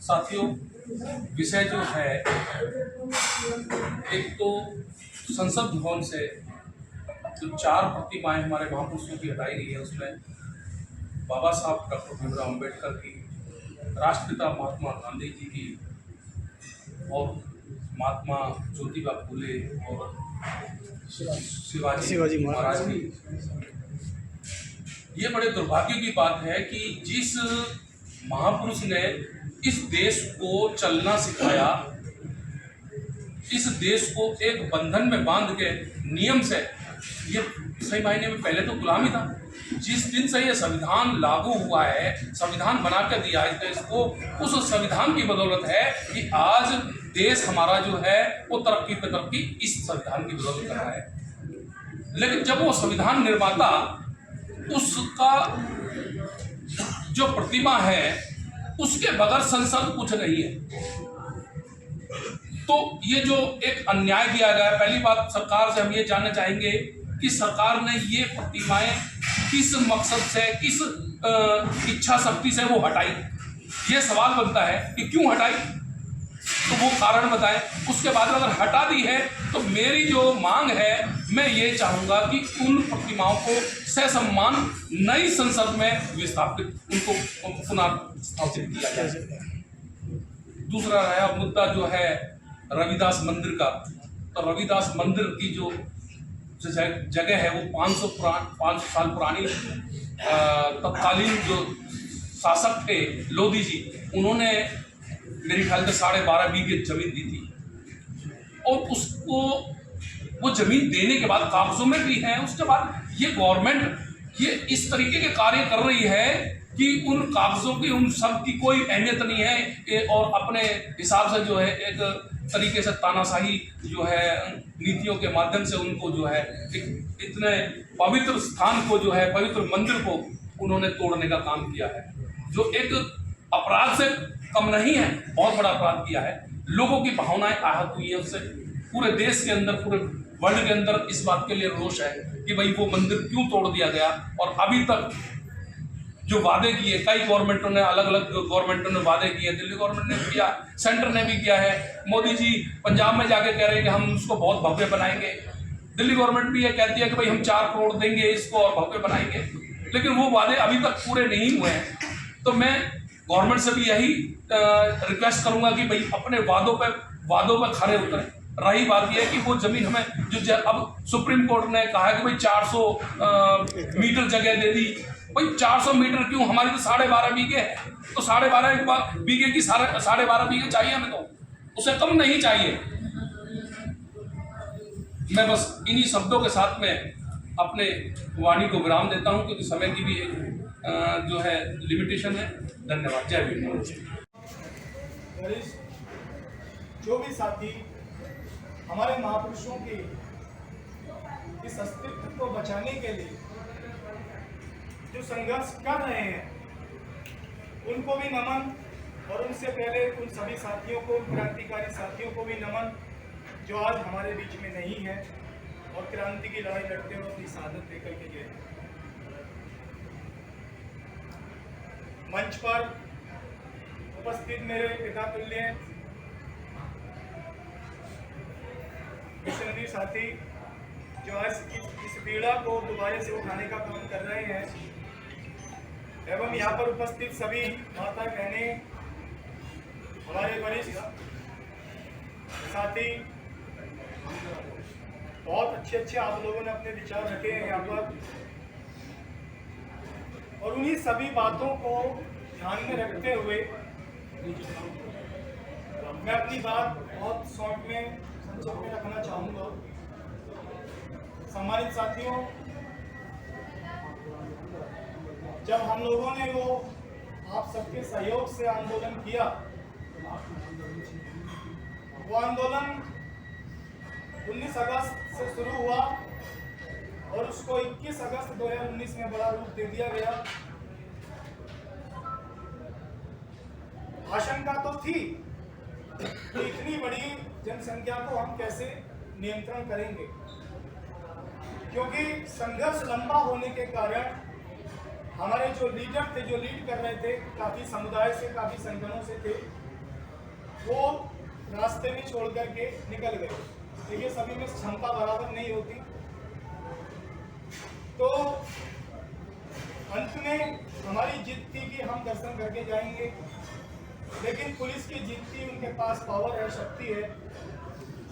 साथियों, विषय जो है, एक तो संसद भवन से जो 4 प्रतिमाएं हमारे महापुरुषों की हटाई गई है, उसमें बाबा साहब डॉक्टर भीमराव अम्बेडकर की, राष्ट्रपिता महात्मा गांधी जी की और महात्मा ज्योतिबा फूले और शिवाजी महाराज की। ये बड़े दुर्भाग्य की बात है कि जिस महापुरुष ने इस देश को चलना सिखाया, इस देश को एक बंधन में बांध के नियम से, ये सही मायने में पहले तो गुलामी था। जिस दिन से ये संविधान लागू हुआ है, संविधान बना कर दिया है देश को, उस संविधान की बदौलत है कि आज देश हमारा जो है वो तरक्की पे तरक्की इस संविधान की बदौलत कर रहा है। लेकिन जब वो संविधान निर्माता, उसका जो प्रतिमा है, उसके बगैर संसद कुछ नहीं है। तो ये जो एक अन्याय किया गया है, पहली बात सरकार से हम ये जानना चाहेंगे कि सरकार ने ये प्रतिमाएं किस मकसद से, किस इच्छा शक्ति से वो हटाई। ये सवाल बनता है कि क्यों हटाई, तो वो कारण बताएं। उसके बाद अगर हटा दी है तो मेरी जो मांग है, मैं ये चाहूँगा कि उन प्रतिमाओं को ससम्मान नई संसद में विस्थापित, उनको पुनर्स्थापित किया जाए। दूसरा रहा मुद्दा जो है रविदास मंदिर का। तो रविदास मंदिर की जो जगह है वो 500 साल पुरानी, तत्कालीन जो शासक थे लोधी जी, उन्होंने मेरे ख्याल से 12.5 बीघे जमीन दी थी। और उसको वो जमीन देने के बाद कागजों में भी है। उसके बाद ये गवर्नमेंट ये इस तरीके के कार्य कर रही है कि उन कागजों की, उन सब की कोई अहमियत नहीं है, और अपने हिसाब से जो है एक तरीके से तानाशाही जो है नीतियों के माध्यम से उनको जो है इतने पवित्र स्थान को, जो है पवित्र मंदिर को उन्होंने तोड़ने का काम किया है, जो एक अपराध से कम नहीं है, बहुत बड़ा अपराध किया है। लोगों की भावनाएं आहत हुई है उससे। पूरे देश के अंदर, पूरे वर्ल्ड के अंदर इस बात के लिए रोष है कि भाई वो मंदिर क्यों तोड़ दिया गया। और अभी तक जो वादे किए, कई गवर्नमेंटों ने, अलग अलग गवर्नमेंटों ने वादे किए, दिल्ली गवर्नमेंट ने किया, सेंटर ने भी किया है। मोदी जी पंजाब में जाके कह रहे हैं कि हम उसको बहुत भव्य बनाएंगे। दिल्ली गवर्नमेंट भी ये कहती है कि भाई हम 4 करोड़ देंगे इसको और भव्य बनाएंगे, लेकिन वो वादे अभी तक पूरे नहीं हुए हैं। तो मैं गवर्नमेंट से भी यही रिक्वेस्ट करूंगा कि भाई अपने वादों पे खरे उतरे। रही बात यह है कि वो जमीन हमें जो अब सुप्रीम कोर्ट ने कहा है कि भाई 400 मीटर जगह दे दी। भाई 400 मीटर क्यों, हमारी तो 12.5 बीघे है, तो 12.5 बीघे की 12.5 बीघे चाहिए हमें, तो उससे कम नहीं चाहिए। मैं बस इन्हीं शब्दों के साथ में अपने वाणी को विराम देता हूं, क्योंकि समय की भी एक जो है लिमिटेशन है। धन्यवाद। जय भीम। जो भी साथी हमारे महापुरुषों के इस अस्तित्व को बचाने के लिए जो संघर्ष कर रहे हैं, उनको भी नमन, और उनसे पहले उन सभी साथियों को, क्रांतिकारी साथियों को भी नमन जो आज हमारे बीच में नहीं है और क्रांति की लड़ाई लड़ते हुए अपनी शहादत देकर के गए। मंच पर उपस्थित मेरे पिता तुल्य मिशनरी साथी जो आज इस पीड़ा को दोबारा से उठाने का काम कर रहे हैं, एवं यहाँ पर उपस्थित सभी माता बहनें, हमारे वरिष्ठ साथी, बहुत अच्छे आप लोगों ने अपने विचार रखे हैं यहाँ पर, और उन्हीं सभी बातों को ध्यान में रखते हुए मैं अपनी बात बहुत शॉर्ट में, संक्षेप में रखना चाहूँगा। सम्मानित साथियों, जब हम लोगों ने वो आप सबके सहयोग से आंदोलन किया, वो आंदोलन 19 अगस्त से शुरू हुआ और उसको 21 अगस्त 2019 में बड़ा रूप दे दिया गया। आशंका तो थी कि इतनी बड़ी जनसंख्या को हम कैसे नियंत्रण करेंगे, क्योंकि संघर्ष लंबा होने के कारण हमारे जो लीडर थे, जो लीड कर रहे थे, काफी समुदाय से, काफी संगठनों से थे, वो रास्ते में छोड़ करके निकल गए। देखिए, सभी में क्षमता बराबर नहीं होती, तो अंत में हमारी जिद थी कि हम दर्शन करके जाएंगे, लेकिन पुलिस की जिद थी, उनके पास पावर है, शक्ति है,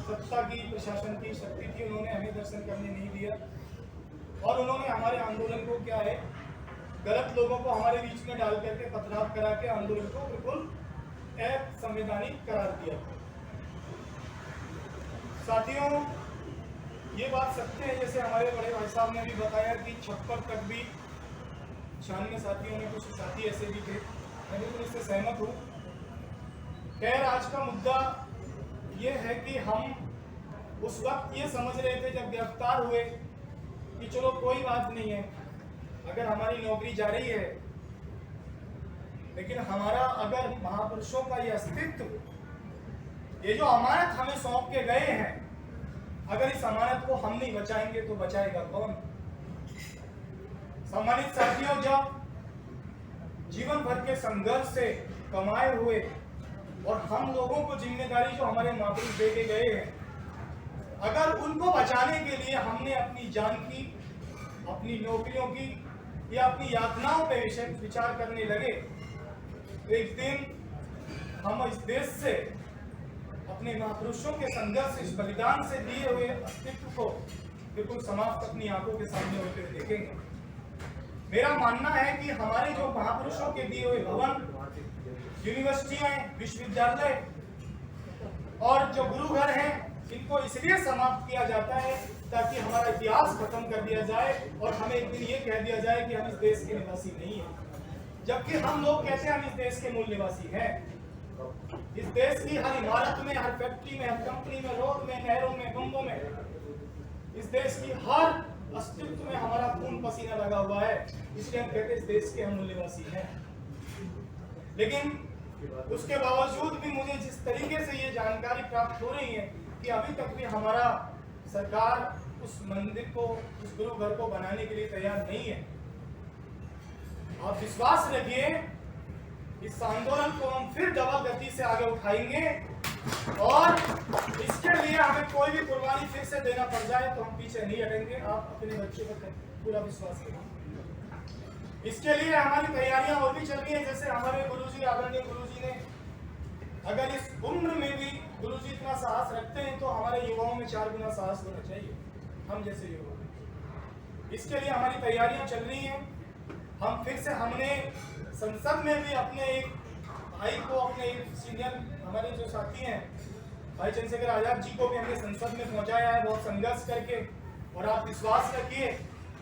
सत्ता की, प्रशासन की शक्ति थी, उन्होंने हमें दर्शन करने नहीं दिया और उन्होंने हमारे आंदोलन को क्या है, गलत लोगों को हमारे बीच में डाल करके पथराव करा के आंदोलन को बिल्कुल असंवैधानिक करार दिया। साथियों, ये बात सत्य है, जैसे हमारे बड़े भाई साहब ने भी बताया कि 56 तक भी 96 साथियों में कुछ साथी ऐसे भी थे, मैं बिल्कुल इससे सहमत हूँ। खैर, आज का मुद्दा ये है कि हम उस वक्त ये समझ रहे थे जब गिरफ्तार हुए कि चलो कोई बात नहीं है, अगर हमारी नौकरी जा रही है, लेकिन हमारा अगर महापुरुषों का ये अस्तित्व, ये जो अमानत हमें सौंप के गए हैं, अगर इस अमानत को हम नहीं बचाएंगे तो बचाएगा कौन? सम्मानित साथियों, जब जीवन भर के संघर्ष से कमाए हुए और हम लोगों को जिम्मेदारी जो हमारे महापुरुष दे के गए हैं, अगर उनको बचाने के लिए हमने अपनी जान की, अपनी नौकरियों की या अपनी यातनाओं पे विचार करने लगे, तो एक दिन हम इस देश से, अपने महापुरुषों के संघर्ष, इस बलिदान से दिए हुए अस्तित्व को बिल्कुल समाप्त अपनी आंखों के सामने होते हुए देखेंगे। मेरा मानना है कि हमारे जो महापुरुषों के दिए हुए भवन, यूनिवर्सिटियां, विश्वविद्यालय और जो गुरु घर हैं, इनको इसलिए समाप्त किया जाता है ताकि हमारा इतिहास खत्म कर दिया जाए और हमें एक दिन ये कह दिया जाए कि हम इस देश के निवासी नहीं हैं, जबकि हम लोग कहते हैं हम इस देश के मूल निवासी हैं। इस देश की हर इमारत में, हर फैक्ट्री में, हर कंपनी में, रोड में, नहरों में, गंगों में, इस देश की हर अस्तित्व में हमारा खून पसीना लगा हुआ है, इसलिए हम कहते हैं इस देश के हम मूल निवासी हैं। लेकिन उसके बावजूद भी मुझे जिस तरीके से ये जानकारी प्राप्त हो रही है कि अभी तक भी हमारा सरकार उस मंदिर को, उस गुरु घर को बनाने के लिए तैयार नहीं है। आप विश्वास रखिए, इस आंदोलन को हम फिर डबल गति से आगे उठाएंगे और इसके लिए हमें कोई भी कुर्बानी फिर से देना पड़ जाए तो हम पीछे नहीं हटेंगे। आप अपने बच्चों पर पूरा विश्वास करें। इसके लिए हमारी तैयारियां और भी चल रही है। जैसे हमारे गुरुजी, आदरणीय गुरुजी ने, अगर इस उम्र में भी गुरुजी इतना साहस रखते हैं तो हमारे युवाओं में 4 गुना साहस होना चाहिए, हम जैसे युवा। इसके लिए हमारी तैयारियां चल रही हैं। हम फिर से, हमने संसद में भी अपने एक भाई को, अपने एक सीनियर हमारे जो साथी हैं, भाई चंद्रशेखर आजाद जी को भी हमने संसद में पहुंचाया है बहुत संघर्ष करके। और आप विश्वास रखिए,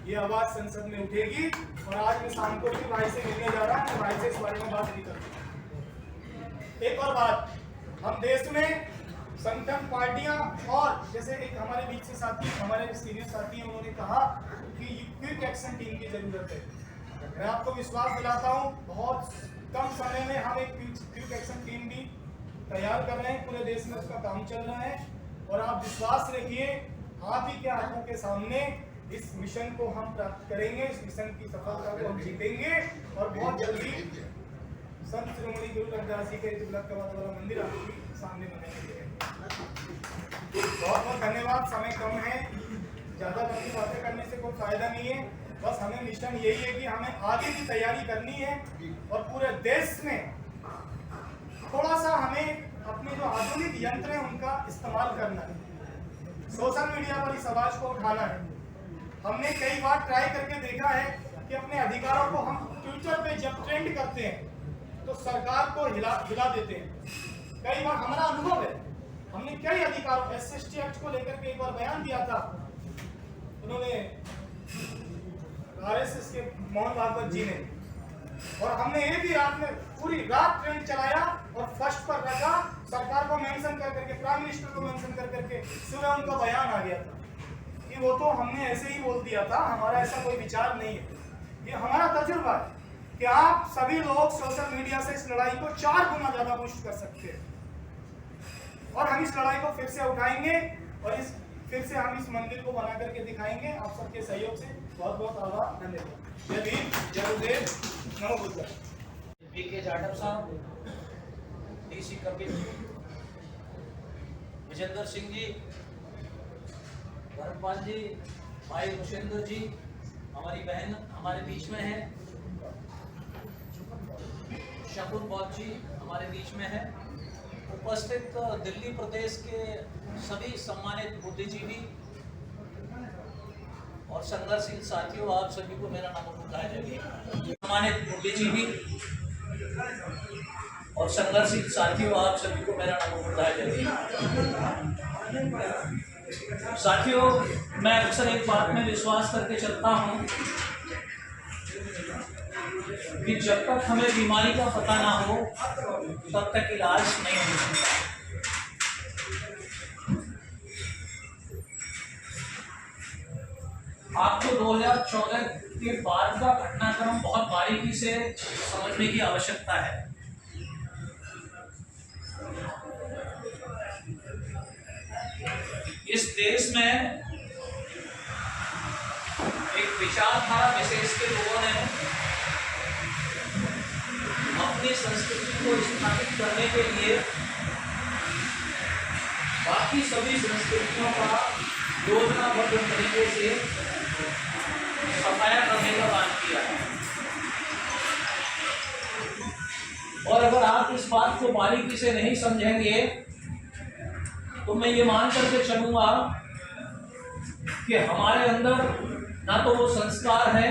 ये आवाज संसद में उठेगी। और आज मैं शाम को भी भाई से मिलने जा रहा हूँ, भाई से इस बारे में बात भी करूँगा। एक और बात, हम देश में संगठन, पार्टियां और जैसे एक हमारे बीच से साथी, हमारे सीनियर साथी हैं, उन्होंने कहा कि क्विक एक्शन टीम की जरूरत है। मैं आपको विश्वास दिलाता हूं, बहुत कम समय में हम एक क्विक एक्शन टीम भी तैयार कर रहे हैं, पूरे देश में उसका काम चल रहा है। और आप विश्वास रखिए, आप ही के आंखों के सामने इस मिशन को हम प्राप्त करेंगे, इस मिशन की सफलता को हम जीतेंगे और बहुत जल्दी संत शिरोमणि गुरु रविदास जी के तिलक वाला मंदिर आपके सामने बनाएंगे। बहुत बहुत धन्यवाद। समय कम है, ज्यादा लंबी बातें करने से कोई फायदा नहीं है। बस हमें मिशन यही है कि हमें आगे की तैयारी करनी है और पूरे देश में थोड़ा सा हमें अपने जो आधुनिक यंत्र हैं उनका इस्तेमाल करना है। सोशल मीडिया पर इस आवाज को उठाना है। हमने कई बार ट्राई करके देखा है कि अपने अधिकारों को हम ट्विटर पे जब ट्रेंड करते हैं तो सरकार को हिला देते हैं। कई बार हमारा अनुभव है, हमने कई अधिकारों, SST एक्ट को लेकर के एक बार बयान दिया था, उन्होंने RSS के मोहन भागवत जी ने, और हमने एक ही रात में पूरी रात ट्रेंड चलाया और फर्स्ट पर रखा, सरकार को मेंशन कर करके, प्राइम मिनिस्टर को मेंशन कर करके सुबह उनका बयान आ गया था कि वो तो हमने ऐसे ही बोल दिया था, हमारा ऐसा कोई विचार नहीं है। ये हमारा तजुर्बा है कि आप सभी लोग सोशल मीडिया से इस लड़ाई को 4 गुना ज्यादा पुश कर सकते हैं और हम इस लड़ाई को फिर से उठाएंगे और इस फिर से हम इस मंदिर को बना करके दिखाएंगे आप सबके सहयोग से। बहुत बहुत आभार, धन्यवाद। जय भीम, जय गुरुदेव, नमो बुद्धाय। बीके जाटव साहब, डीसी कपिल, विजेंद्र सिंह जी, धर्मपाल जी, भाई मुशेंद्र जी, हमारी बहन हमारे बीच में है, शकुन बौद्ध जी हमारे बीच में है, उपस्थित दिल्ली प्रदेश के सभी सम्मानित बुद्धिजीवी और संघर्षशील साथियों, आप सभी को मेरा नमन बताया जाए। सम्मानित बुद्धिजीवी और संघर्षशील साथियों, आप सभी को मेरा नमन बताया जाए। साथियों, मैं अक्सर एक बात में विश्वास करके चलता हूँ कि जब तक हमें बीमारी का पता ना हो तब तक इलाज नहीं हो सकता। आपको 2014 के बाद का घटनाक्रम बहुत बारीकी से समझने की आवश्यकता है। इस देश में एक विचारधारा विशेष के लोगों ने अपनी संस्कृति को स्थापित करने के लिए बाकी सभी संस्कृतियों का योजनाबद्ध तरीके से सफाया करने का काम किया है। और अगर आप इस बात को बारीकी से नहीं समझेंगे तो मैं ये मान करके चलूंगा कि हमारे अंदर ना तो वो संस्कार है,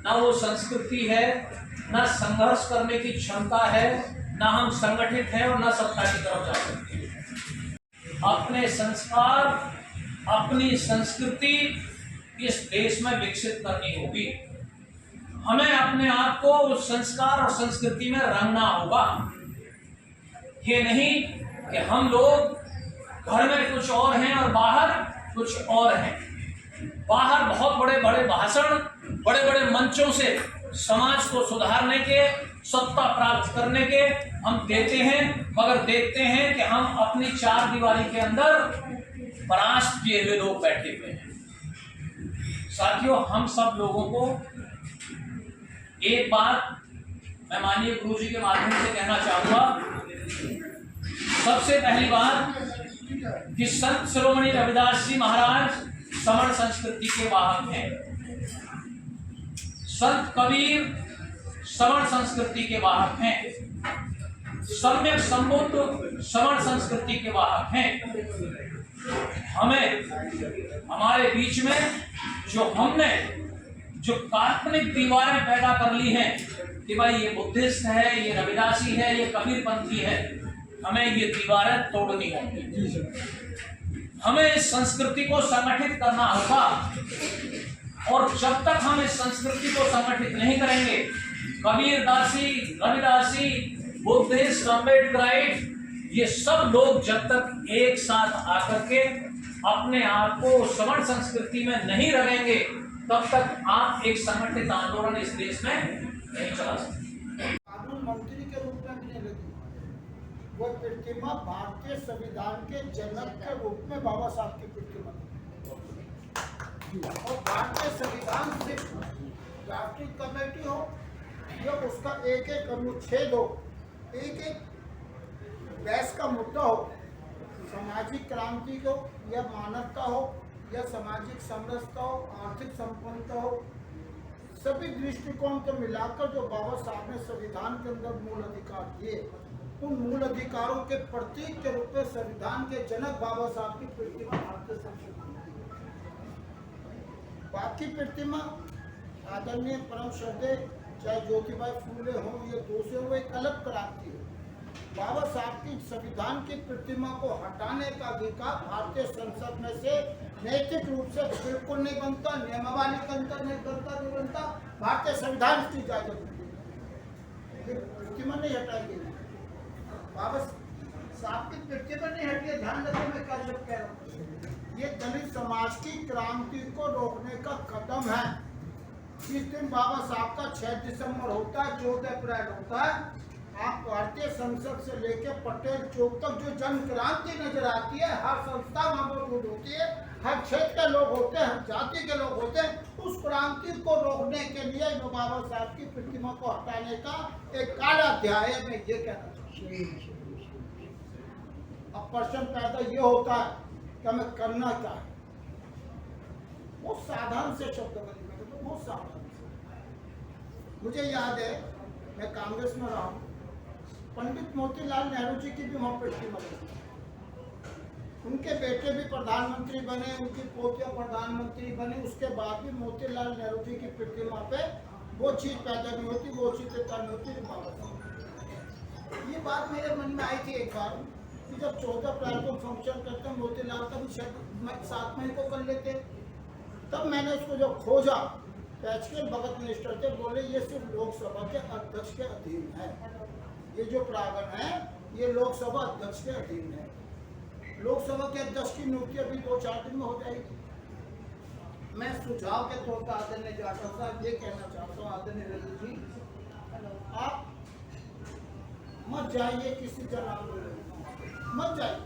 ना वो संस्कृति है, ना संघर्ष करने की क्षमता है, ना हम संगठित हैं और ना सत्ता की तरफ जा सकते हैं। अपने संस्कार, अपनी संस्कृति इस देश में विकसित करनी होगी। हमें अपने आप को उस संस्कार और संस्कृति में रंगना होगा। ये नहीं कि हम लोग घर में कुछ और हैं और बाहर कुछ और हैं। बाहर बहुत बड़े बड़े भाषण, बड़े बड़े मंचों से समाज को सुधारने के, सत्ता प्राप्त करने के हम देते हैं, मगर देखते हैं कि हम अपनी चार दीवारी के अंदर परास्त किए हुए लोग बैठे हुए हैं। साथियों, हम सब लोगों को एक बात मैं माननीय गुरु जी के माध्यम से कहना चाहूंगा। सबसे पहली बात कि संत शिरोमणि रविदास जी महाराज समण संस्कृति के वाहक हैं। संत कबीर समण संस्कृति के वाहक हैं। सम्यक संबुद्ध समण संस्कृति के वाहक हैं। हमें हमारे बीच में जो काल्पनिक दीवारें पैदा कर ली हैं कि भाई ये बुद्धिस्ट है, ये रविदासी है, ये कबीरपंथी है, हमें ये दीवारें तोड़नी होंगी। हमें इस संस्कृति को संगठित करना होगा और जब तक हम इस संस्कृति को संगठित नहीं करेंगे, कबीरदासी, रविदासी, बुद्धिस्ट, अम्बेडकराइट, ये सब लोग जब तक एक साथ आकर के अपने आप को समण संस्कृति में नहीं रखेंगे तब तक आप एक संगठित आंदोलन इस देश में नहीं चला सकते। कानून मंत्री के रूप में नहीं लगी, वो प्रतिमा भारतीय संविधान के जनक के रूप में बाबा साहब की प्रतिमा और भारतीय संविधान से राष्ट्रीय कमेटी हो या उसका एक एक अनुच्छेद हो, एक एक बहस का मुद्दा हो, सामाजिक क्रांति हो या मानवता हो या सामाजिक समरसता हो, आर्थिक संपन्नता हो, सभी दृष्टिकोण को मिलाकर जो बाबा साहब ने संविधान के अंदर मूल अधिकार दिए, उन मूल अधिकारों के प्रतीक के रूप में संविधान के जनक बाबा साहब की प्रतिमा भारतीय संस्कृति। बाकी प्रतिमा आदरणीय परम श्रद्धेय चाहे ज्योतिबाई फूले हो या दूसरे हो, एक अलग क्रांति है। बाबा साहब की संविधान की प्रतिमा को हटाने का अधिकार भारतीय संसद में से नैतिक रूप से बिल्कुल नहीं बनता, नियमावली के अंतर नहीं बनता। भारतीय संविधान की इजाजत होती है, ये प्रतिमा नहीं हटाई गई। बाबा साहब की प्रतिमा नहीं हटी है, ध्यान रखो मैं क्या जब कह रहा हूँ। ये दलित समाज की क्रांति को रोकने का कदम है। जिस दिन बाबा साहब का 6 दिसंबर होता है, 14 अप्रैल होता है, आप भारतीय संसद से लेकर पटेल चौक तक जो जन क्रांति नजर आती है, हर संस्था वहाँ मौजूद होती है, हर क्षेत्र के लोग होते हैं, हर जाति के लोग होते हैं। उस क्रांति को रोकने के लिए बाबा साहब की प्रतिमा को हटाने का एक काला अध्याय है, मैं ये कहना चाहता हूँ। अब प्रश्न पैदा ये होता है कि हमें करना क्या है। बहुत साधारण से शब्द बने, तो बहुत साधारण से। मुझे याद है, मैं कांग्रेस में रहा हूँ, पंडित मोतीलाल नेहरू जी की भी वहाँ प्रतिमा बनी, उनके बेटे भी प्रधानमंत्री बने, उनकी पोतियां प्रधानमंत्री बने, उसके बाद भी मोतीलाल नेहरू जी की प्रतिमा पे वो चीज पैदा नहीं होती, वो चीज नहीं होती। ये बात मेरे मन में आई थी एक बार कि जब 14 अप्रैल को फंक्शन करते हैं, मोतीलाल का भी शायद 7 मई को कर लेते। तब मैंने उसको जब खोजा, पैचकल भगत मिनिस्टर थे, बोले ये सिर्फ लोकसभा के अध्यक्ष के अधीन है, ये जो प्रांगण है ये लोकसभा अध्यक्ष के अधीन है। लोकसभा के अध्यक्ष की नियुक्ति अभी 2-4 दिन में हो जाएगी। मैं सुझाव के तौर पर आदरणीय जाटव साहब ये कहना चाहता हूँ, आदरणीय रवि जी, आप मत जाइए किसी जन आंदोलन, मत जाइए,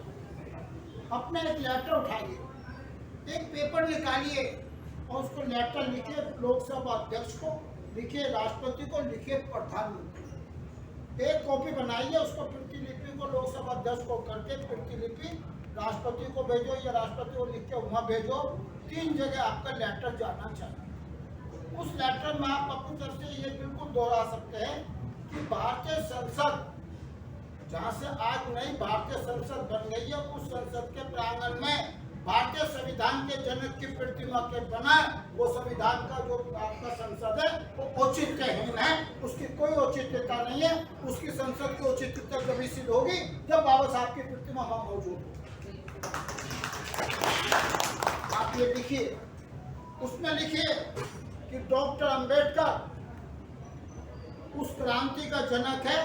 अपना एक लेटर उठाइए, एक पेपर निकालिए और उसको लेटर लिखिए, लोकसभा अध्यक्ष को लिखिए, राष्ट्रपति को लिखिए, प्रधानमंत्री, एक कॉपी बनाइए, उसको प्रतिलिपि को लोकसभा अध्यक्ष को करके प्रतिलिपि राष्ट्रपति को भेजो या राष्ट्रपति को लिख के वहाँ भेजो। 3 जगह आपका लेटर जाना चाहिए। उस लेटर में आप अपनी तरफ से ये बिल्कुल दोहरा सकते हैं कि भारतीय संसद, जहाँ से आज नई भारतीय संसद बन गई है, उस संसद के प्रांगण में भारतीय संविधान के जनक की प्रतिमा के बना वो संविधान का जो आपका संसद है वो औचित्यहीन है, उसकी कोई औचित्यता नहीं है। उसकी संसद की औचित्यता कभी सिद्ध होगी जब बाबा साहब की प्रतिमा वहाँ मौजूद हो। आप ये लिखिए, उसमें लिखिए कि डॉक्टर अंबेडकर उस क्रांति का जनक है।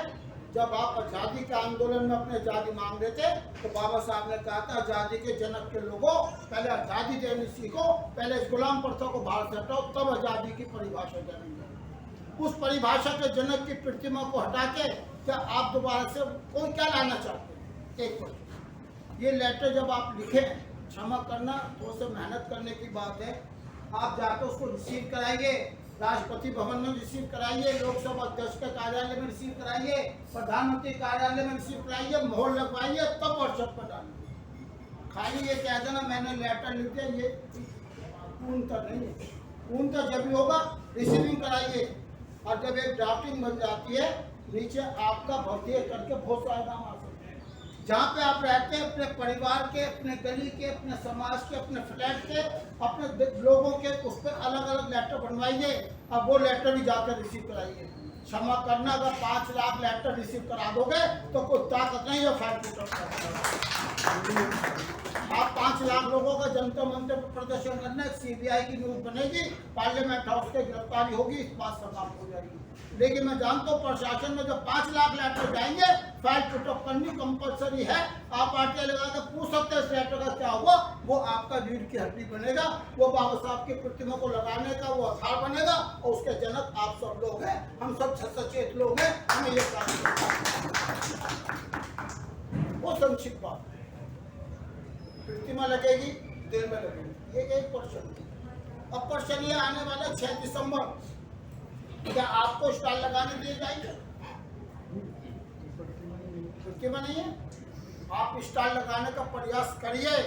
जब आप आज़ादी के आंदोलन में अपने आज़ादी मांग रहे थे तो बाबा साहब ने कहा था, आज़ादी के जनक के लोगों, पहले आज़ादी देनी सीखो, पहले इस गुलाम प्रथा को बाहर से हटाओ, तब आज़ादी की परिभाषा जानेंगे। उस परिभाषा के जनक की प्रतिमा को हटा के क्या आप दोबारा से कोई क्या लाना चाहते हैं? एक प्रश्न। ये लेटर जब आप लिखें, क्षमा करना, थोड़ा सा मेहनत करने की बात है, आप जाकर उसको रिसीव कराइए, राष्ट्रपति भवन में रिसीव कराइए, लोकसभा अध्यक्ष के कार्यालय में रिसीव कराइए, प्रधानमंत्री कार्यालय में रिसीव कराइए, मोहर लगवाइए, तब व्हाट्सएप पर डालिए। खाली ये कह देना मैंने लेटर लिख दिया, ये पूर्णतः नहीं है। पूर्णतः जब भी होगा रिसीविंग कराइए, और जब एक ड्राफ्टिंग बन जाती है, नीचे आपका भर्ती करके बहुत सारे नाम आ सकते हैं। जहाँ पे आप रहते हैं, अपने परिवार के, अपने गली के, अपने समाज के, अपने फ्लैट के, अपने लोगों के, उस पर अलग अलग लेटर बनवाइए, अब वो लेटर भी जाकर रिसीव कराइए। क्षमा करना, अगर 5 लाख लेटर रिसीव करा दोगे तो कोई ताकत नहीं है फाइल पुट आप 5 लाख लोगों का जनता मंच पर प्रदर्शन करना, CBI की न्यूज बनेगी, पार्लियामेंट हाउस के गिरफ्तारी होगी, इस बात समाप्त हो जाएगी। लेकिन मैं जानता हूँ प्रशासन में जब 5 लाख लेटर जाएंगे, फाइल पुटअप करनी कंपलसरी है। आप आरटीआई लगा कर पूछ सकते हैं इस लेटर का क्या हुआ, वो आपका रीढ़ की हड्डी बनेगा, वो बाबा साहब की प्रतिमा को लगाने का वो आधार बनेगा, और उसके जनक आप सब लोग हैं, हम सब सचेत लोग हैं, हमें ये काम वो संक्षिप्त बात। प्रतिमा लगेगी, दिल में लगेगी, ये एक प्रश्न। अब प्रश्न ये आने वाला 6 दिसंबर, क्या आपको स्टॉल लगाने दिए जाएंगे? प्रतिमा नहीं है, आप स्टॉल लगाने का प्रयास करिए,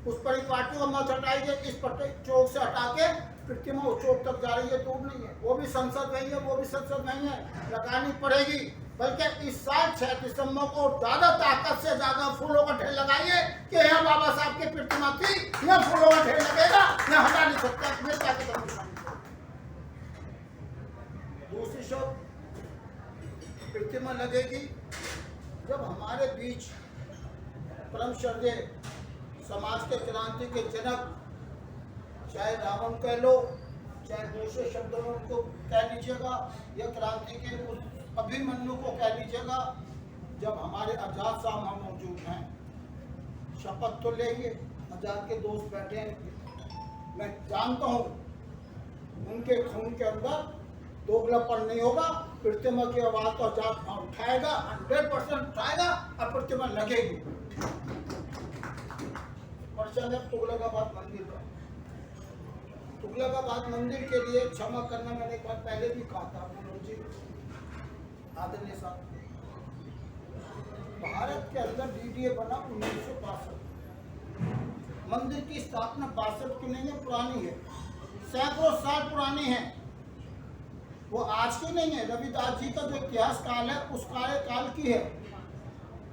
उस परिपाटी को मत हटाइए, इस चौक से हटा के प्रतिमा उस चौक तक जा रही है, दूर नहीं है, वो भी संसद नहीं है, वो भी संसद नहीं है, लगानी पड़ेगी। बल्कि इस साल 6 दिसंबर को ज्यादा ताकत से ज्यादा फूलों का ढेर लगाइए कि यहाँ बाबा साहब की प्रतिमा थी, यहाँ फूलों का ढेर लगेगा, यहाँ हटा नहीं सकता। दूसरी शब्द, प्रतिमा लगेगी जब हमारे बीच परम श्रद्धेय समाज के क्रांति के जनक, चाहे रावण कह लो, चाहे दूसरे शब्दों में उनको कह लीजिएगा, या क्रांति के उस अभिमन्यु को कह लीजिएगा, जब हमारे आजाद साहब हम मौजूद हैं, शपथ तो लेंगे, आजाद के दोस्त बैठे हैं, मैं जानता हूँ उनके खून के अंदर दोगलापन नहीं होगा, प्रतिमा की आवाज को आजाद उठाएगा, 100% उठाएगा और प्रतिमा लगेगी। प्रश्न है तुगलकाबाद मंदिर का। तुगलकाबाद मंदिर के लिए क्षमा करना मैंने एक बार पहले भी कहा था मनोज जी, आदरणीय साहब। भारत के अंदर डीडीए बना 1962। मंदिर की स्थापना 62 की नहीं है, पुरानी है, सैकड़ों साल पुरानी है, वो आज की नहीं है। रविदास जी का जो इतिहास काल है उस कार्यकाल की है।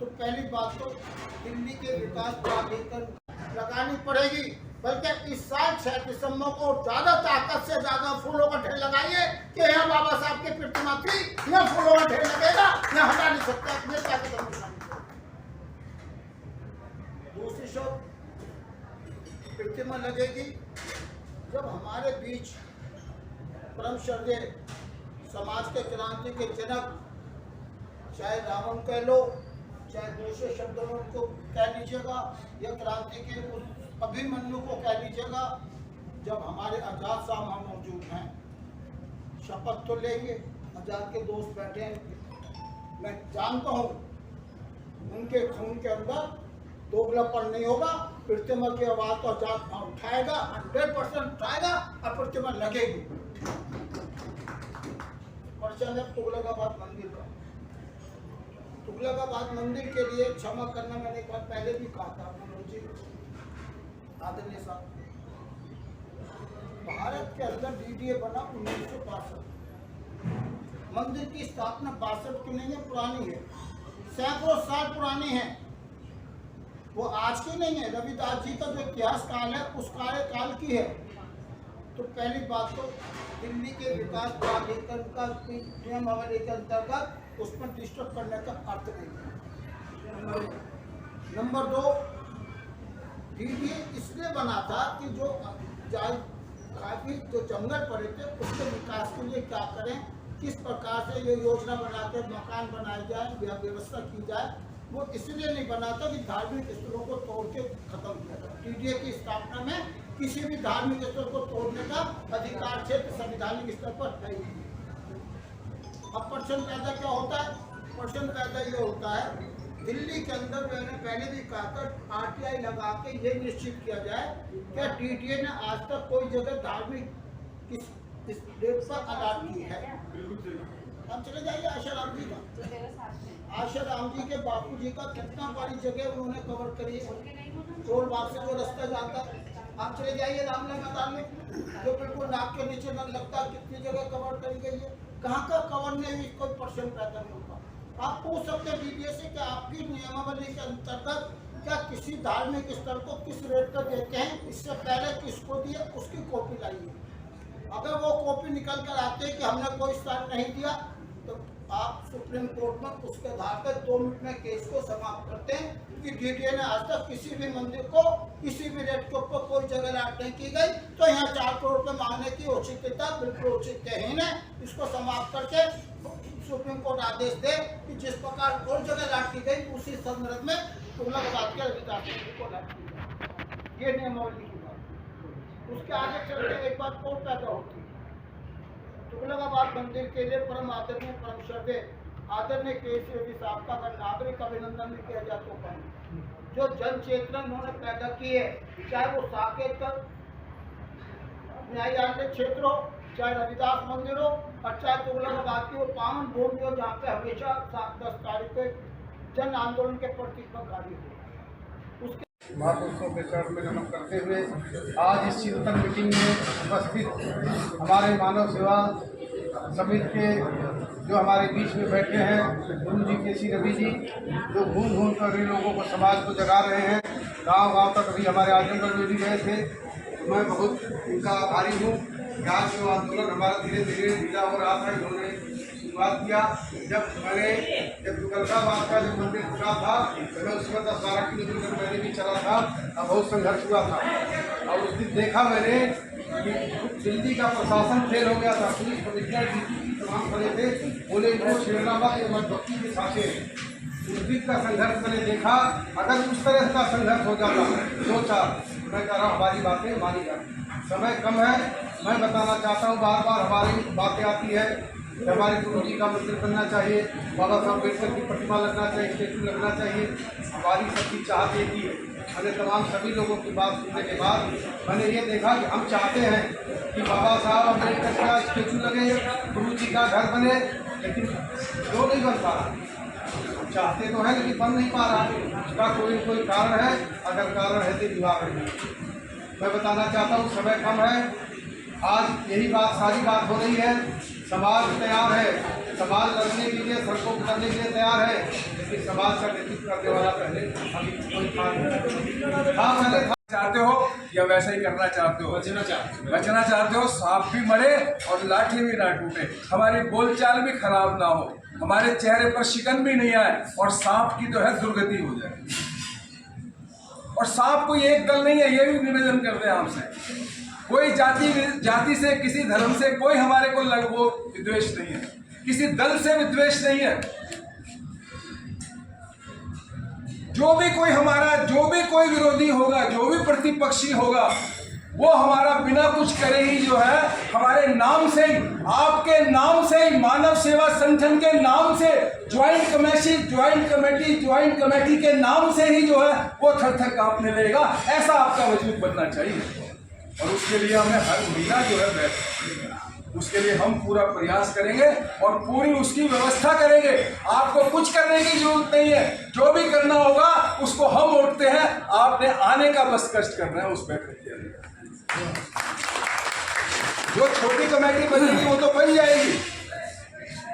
तो पहली बात तो दिल्ली के विकास प्राधिकरण लगानी पड़ेगी, बल्कि इस साल 6 दिसंबर को ज्यादा ताकत से ज्यादा फूलों का ढेर लगाइए कि यहाँ बाबा साहब की प्रतिमा थी, यहाँ फूलों का ढेर लगेगा, यहाँ हटा नहीं सकता। अपने ताकत दूसरी शब्द प्रतिमा लगेगी जब हमारे बीच परम श्रद्धेय समाज के क्रांति के जनक, चाहे रावण कह लो, चाहे दूसरे शब्दों में उनको कह लीजिएगा, या क्रांति के उस अभिमन्यु को कह लीजिएगा, जब हमारे आजाद साहब वहाँ मौजूद हैं, शपथ तो लेंगे। आजाद के दोस्त बैठे हैं, मैं जानता हूँ उनके खून के अंदर दोगलापन नहीं होगा। प्रतिमा की आवाज को आजाद उठाएगा, 100% उठाएगा और प्रतिमा लगेगी। प्रश्न है तुगलकाबाद मंदिर का। तुगलकाबाद मंदिर के लिए क्षमा करना मैंने एक बार पहले भी कहा था मनोज जी, आदरणीय साहब। भारत के अंदर डीडीए बना 1962। मंदिर की स्थापना 62 की नहीं है, पुरानी है, सैकड़ों साल पुरानी है, वो आज की नहीं है। रविदास जी का जो इतिहास काल है उस कार्यकाल की है। तो पहली बात तो दिल्ली के विकास प्राधिकरण का नियमावली के अंतर्गत उसमें डिस्टर्ब करने का अर्थ नहीं है। नंबर 2, डीडीए इसलिए बना था कि जो काफी जो जंगल पड़े थे उसके विकास के लिए क्या करें, किस प्रकार से ये योजना बना के मकान बनाए जाए या व्यवस्था की जाए। वो इसलिए नहीं बना था कि धार्मिक स्थलों को तोड़ के खत्म किया जाए। डीडीए की स्थापना में किसी भी धार्मिक स्थल को तोड़ने का अधिकार क्षेत्र संवैधानिक स्तर पर है। अब प्रश्न पैदा क्या होता है? प्रश्न पैदा ये होता है, दिल्ली के अंदर मैंने पहले भी कहा था, आरटीआई लगा के ये निश्चित किया जाए क्या डीडीए ने आज तक कोई जगह धार्मिक इस डेट पर अलाट की है। हम चले जाइए आशाराम जी का। आशाराम जी के बापू जी का कितना बड़ी जगह उन्होंने कवर करी है। टोल बाग से जो रास्ता जाता है, आप चले जाइए रामला मैदान में, जो बिल्कुल नाक के नीचे न लगता, कितनी जगह कवर करी गई है। कहाँ का कवर नहीं हुई, कोई प्रश्न पैदा नहीं होता। आप पूछ सकते हैं डीडीए से कि आपकी नियमावली के अंतर्गत क्या किसी धार्मिक स्थल को किस रेट पर देते हैं, इससे पहले किसको दिए, उसकी कॉपी लाइए। अगर वो कॉपी निकल कर आते हैं कि हमने कोई स्थान नहीं दिया, तो आप सुप्रीम कोर्ट में उसके आधार पर 2 मिनट में केस को समाप्त करते हैं कि डीडीए ने आज तक किसी भी मंदिर को किसी भी रेट के ऊपर कोई जगह लाट नहीं की गई, तो यहाँ 4 करोड़ रुपये मांगने की औचित्यता बिल्कुल औचित्यहीन है। इसको समाप्त करके सुप्रीम कोर्ट आदेश दे कि जिस प्रकार और जगह लाट की गई उसी संदर्भ में तुगलकाबाद के अधिकार को लाट की जाए। ये नियमावली की बात। उसके आगे चलते एक बात और पैदा होती है। तुगलकाबाद मंदिर के लिए परम आदरणीय परम श्रद्धेय आदरणीय केसी रवि साहब का अगर नागरिक अभिनंदन भी किया जाए तो कम। जो जन चेतना उन्होंने पैदा की है, चाहे वो साकेत का न्यायालय क्षेत्र हो, चाहे रविदास मंदिर हो, और चाहे तुगलकाबाद की वो पावन भूमि हो जहाँ पे हमेशा 7-10 तारीख को जन आंदोलन के प्रतीक पर गाड़ी हो। उसके महापुरुषों के चरण में नमन करते हुए आज इस चिंतन मीटिंग में उपस्थित हमारे मानव सेवा समिति के जो हमारे बीच में बैठे हैं गुरु जी केसी रवि जी, जो घूम घूम कर इन लोगों को समाज को जगा रहे हैं। गांव-गांव तक अभी हमारे आजमगढ़ में भी गए थे। मैं बहुत इनका आभारी हूँ। आज जो आंदोलन हमारा धीरे धीरे ढीला हो रहा था, इन्होंने शुरुआत किया। जब तुगलकाबाद का जो मंदिर खुला था तो मैं उसमें 10-12 किलोमीटर पहले भी चला था, अब बहुत संघर्ष हुआ था। और उस दिन देखा मैंने कि दिल्ली का प्रशासन फेल हो गया था। पुलिस कमिश्नर डीसी तमाम खड़े थे, बोले इनको छेड़ना मत, ये मजबूती के साथ है। उस दिन का संघर्ष मैंने देखा। अगर उस तरह का संघर्ष हो जाता, सोचा, मैं कह रहा हूँ हमारी बातें मानी जाती। समय कम है, मैं बताना चाहता हूँ, बार बार हमारी बातें आती है कि हमारे गुरु जी का मंदिर बनना चाहिए, बाबा साहब अम्बेडकर की प्रतिमा लगना चाहिए, स्टेचू लगना चाहिए। हमारी सबकी चाहत एक ही है। मैंने तमाम सभी लोगों की बात सुनने के बाद मैंने ये देखा कि हम चाहते हैं कि बाबा साहब अम्बेडकर का स्टेचू लगे, गुरु जी का घर बने, लेकिन क्यों नहीं बन पा रहा? चाहते तो है लेकिन बन नहीं पा रहा। उसका कोई कारण है, अगर कारण है तो विभाग है। मैं बताना चाहता हूँ समय कम है, आज यही बात सारी बात हो रही है। समाज तैयार है, समाज लड़ने के लिए, सड़कों पर करने के लिए तैयार है, लेकिन समाज का नेतृत्व करने वाला पहले अभी कोई था नहीं। हाँ मैंने चाहते हो या वैसे ही करना चाहते हो? बचना चाहते हो। सांप भी मरे और लाठी भी ना टूटे, हमारी बोलचाल भी खराब ना हो, हमारे चेहरे पर शिकन भी नहीं आए और सांप की जो है दुर्गति हो जाए। और सांप कोई एक दल नहीं है, ये भी निवेदन करते हैं आपसे। कोई जाति से, किसी धर्म से कोई हमारे को वो विद्वेष नहीं है, किसी दल से विद्वेष नहीं है। जो भी कोई विरोधी होगा, जो भी प्रतिपक्षी होगा, वो हमारा बिना कुछ करे ही जो है हमारे नाम से ही, आपके नाम से ही, मानव सेवा संगठन के नाम से, ज्वाइंट कमेटी के नाम से ही जो है वो थर-थर कांपने लगेगा। ऐसा आपका वजूद बनना चाहिए और उसके लिए हमें हर महीना जो है उसके लिए हम पूरा प्रयास करेंगे और पूरी उसकी व्यवस्था करेंगे। आपको कुछ करने की जरूरत नहीं है, जो भी करना होगा उसको हम उठते हैं, आपने आने का बस कष्ट करना है उस बैठक के लिए। जो छोटी कमेटी बनेगी वो तो बन जाएगी,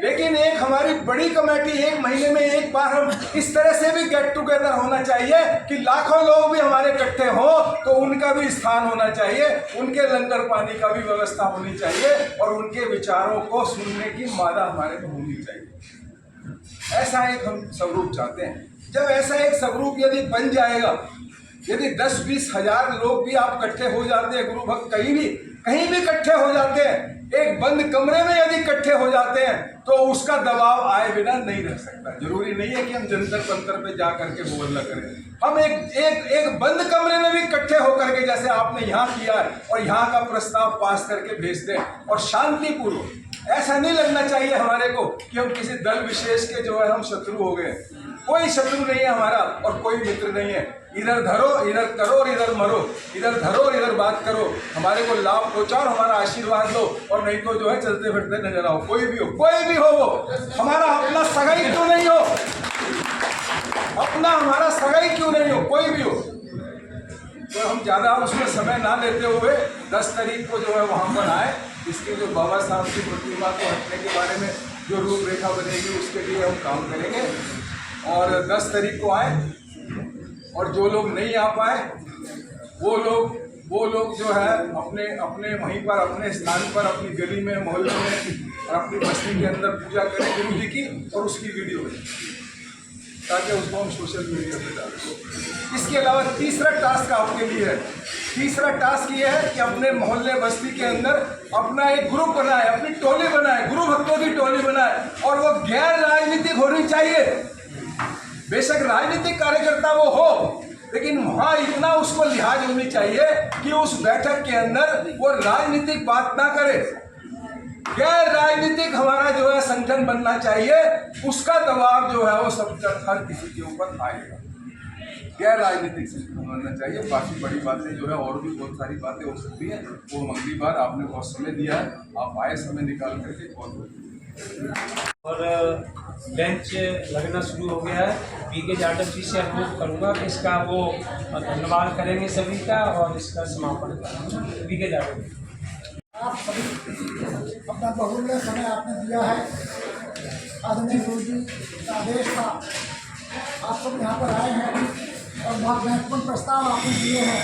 लेकिन एक हमारी बड़ी कमेटी, एक महीने में एक बार हम इस तरह से भी गेट टुगेदर होना चाहिए कि लाखों लोग भी हमारे इकट्ठे हो तो उनका भी स्थान होना चाहिए, उनके लंगर पानी का भी व्यवस्था होनी चाहिए और उनके विचारों को सुनने की मादा हमारे को होनी चाहिए। ऐसा एक हम स्वरूप चाहते हैं। जब ऐसा एक स्वरूप यदि बन जाएगा, यदि 10-20 हजार लोग भी आप इकट्ठे हो जाते हैं, गुरु भक्त कहीं भी इकट्ठे हो जाते हैं, एक बंद कमरे में यदि इकट्ठे हो जाते हैं तो उसका दबाव आए बिना नहीं रह सकता। जरूरी नहीं है कि हम जंतर मंतर पे जा करके मुहल्ला करें। हम एक बंद कमरे में भी इकट्ठे होकर के, जैसे आपने यहाँ किया है, और यहाँ का प्रस्ताव पास करके भेज दें और शांतिपूर्वक। ऐसा नहीं लगना चाहिए हमारे को कि हम किसी दल विशेष के जो है हम शत्रु हो गए। कोई शत्रु नहीं है हमारा और कोई मित्र नहीं है। इधर धरो, इधर करो और इधर मरो, इधर धरो और इधर बात करो, हमारे को लाभ पहुंचाओ और हमारा आशीर्वाद लो, और नहीं तो जो है चलते फिरते नजर आओ। कोई भी हो वो हमारा अपना सगाई क्यों नहीं हो, अपना हमारा सगाई क्यों नहीं हो, कोई भी हो। तो हम ज़्यादा उसमें समय ना लेते हुए 10 तारीख को जो है वहाँ पर आए। इसके जो बाबा साहब की प्रतिमा को हटने के बारे में जो रूपरेखा बनेगी उसके लिए हम काम करेंगे और 10 तारीख को आए। और जो लोग नहीं आ पाए वो लोग जो है अपने वहीं पर, अपने स्थान पर, अपनी गली में, मोहल्ले में और अपनी बस्ती के अंदर पूजा करें गुरु जी की और उसकी वीडियो बने, ताकि उसको हम सोशल मीडिया पर डालें। इसके अलावा तीसरा टास्क आपके लिए है। तीसरा टास्क ये है कि अपने मोहल्ले बस्ती के अंदर अपना एक ग्रुप बनाए, अपनी टोली बनाए, गुरु भक्तों की टोली बनाए, और वो गैर राजनीतिक होनी चाहिए। बेशक राजनीतिक कार्यकर्ता वो हो, लेकिन वहाँ इतना उसको लिहाज होनी चाहिए कि उस बैठक के अंदर वो राजनीतिक बात ना करे। गैर राजनीतिक हमारा जो है संगठन बनना चाहिए, उसका दबाव जो है वो सब हर किसी के ऊपर आएगा। गैर राजनीतिक संगठन बनना चाहिए। बाकी बड़ी बातें जो है और भी बहुत सारी बातें हो सकती हैं, वो अगली बार आपने बहुत समय दिया है, आप आए समय निकाल करके बहुत और बेंच लगना शुरू हो गया है। पीके जाटव जी से अनुरोध करूँगा कि इसका वो धन्यवाद करेंगे सभी का और इसका समापन करेंगे। पीके जाटव आप सभी अपना बहुमूल्य समय आपने दिया है। आदरणीय गुरु जी का आदेश था, आप सब यहाँ पर आए हैं और बहुत महत्वपूर्ण प्रस्ताव आपने दिए हैं।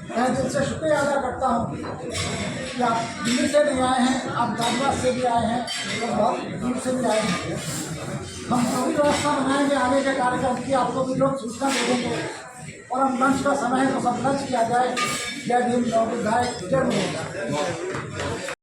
मैं दिल से शुक्रिया अदा करता हूँ कि आप दिल्ली से भी आए हैं, आप गाजियाबाद से भी आए हैं और बहुत दूर से भी आए हैं। हम पूरी व्यवस्था बनाएंगे आगे के कार्यक्रम की, आपको भी लोग सूचना दे देंगे और हम लंच का समय है तो सब लंच किया जाए। जय भीम, जय बुद्धाय, जय मुद्रा।